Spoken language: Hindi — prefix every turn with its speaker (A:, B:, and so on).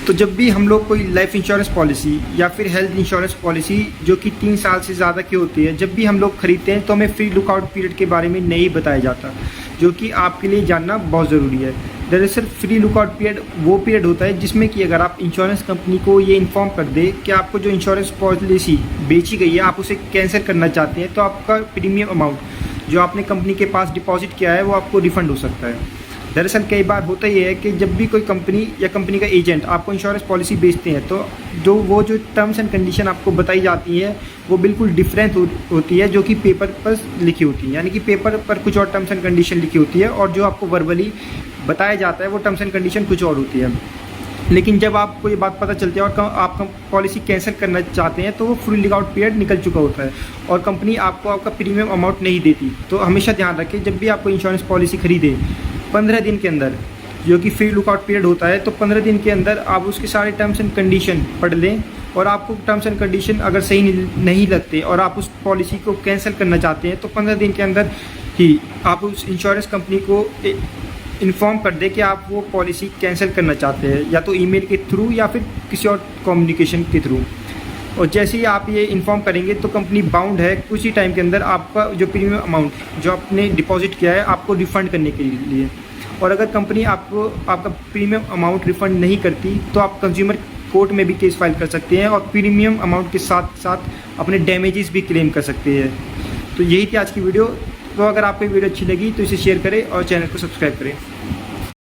A: तो जब भी हम लोग कोई लाइफ इंश्योरेंस पॉलिसी या फिर हेल्थ इंश्योरेंस पॉलिसी जो कि 3 साल से ज़्यादा की होती है, जब भी हम लोग खरीदते हैं तो हमें फ्री लुकआउट पीरियड के बारे में नहीं बताया जाता, जो कि आपके लिए जानना बहुत ज़रूरी है। दरअसल फ्री लुकआउट पीरियड वो पीरियड होता है जिसमें कि अगर आप इंश्योरेंस कंपनी को ये इन्फॉर्म कर दे कि आपको जो इंश्योरेंस पॉलिसी बेची गई है आप उसे कैंसिल करना चाहते हैं, तो आपका प्रीमियम अमाउंट जो आपने कंपनी के पास डिपॉजिट किया है वो आपको रिफ़ंड हो सकता है। दरअसल कई बार होता ही है कि जब भी कोई कंपनी या कंपनी का एजेंट आपको इंश्योरेंस पॉलिसी बेचते हैं तो जो टर्म्स एंड कंडीशन आपको बताई जाती है वो बिल्कुल डिफरेंट होती है जो कि पेपर पर लिखी होती है। यानी कि पेपर पर कुछ और टर्म्स एंड कंडीशन लिखी होती है और जो आपको वर्बली बताया जाता है वो टर्म्स एंड कंडीशन कुछ और होती है। लेकिन जब आपको ये बात पता चलती है और आप पॉलिसी कैंसिल करना चाहते हैं तो वो फ्री लुकआउट पीरियड निकल चुका होता है और कंपनी आपको आपका प्रीमियम अमाउंट नहीं देती। तो हमेशा ध्यान रखें, जब भी आपको इंश्योरेंस पॉलिसी खरीदे 15 दिन के अंदर जो कि फ्री लुकआउट पीरियड होता है, तो 15 दिन के अंदर आप उसके सारे टर्म्स एंड कंडीशन पढ़ लें और आपको टर्म्स एंड कंडीशन अगर सही नहीं लगते और आप उस पॉलिसी को कैंसिल करना चाहते हैं तो 15 दिन के अंदर ही आप उस इंश्योरेंस कंपनी को इन्फॉर्म कर दें कि आप वो पॉलिसी कैंसिल करना चाहते हैं, या तो ईमेल के थ्रू या फिर किसी और कम्युनिकेशन के थ्रू। और जैसे ही आप ये इन्फॉर्म करेंगे तो कंपनी बाउंड है कुछ ही टाइम के अंदर आपका जो प्रीमियम अमाउंट जो आपने डिपॉजिट किया है आपको रिफ़ंड करने के लिए। और अगर कंपनी आपको आपका प्रीमियम अमाउंट रिफ़ंड नहीं करती तो आप कंज्यूमर कोर्ट में भी केस फाइल कर सकते हैं और प्रीमियम अमाउंट के साथ साथ अपने डैमेजेस भी क्लेम कर सकते हैं। तो यही थी आज की वीडियो। तो अगर आपको वीडियो अच्छी लगी तो इसे शेयर करें और चैनल को सब्सक्राइब करें।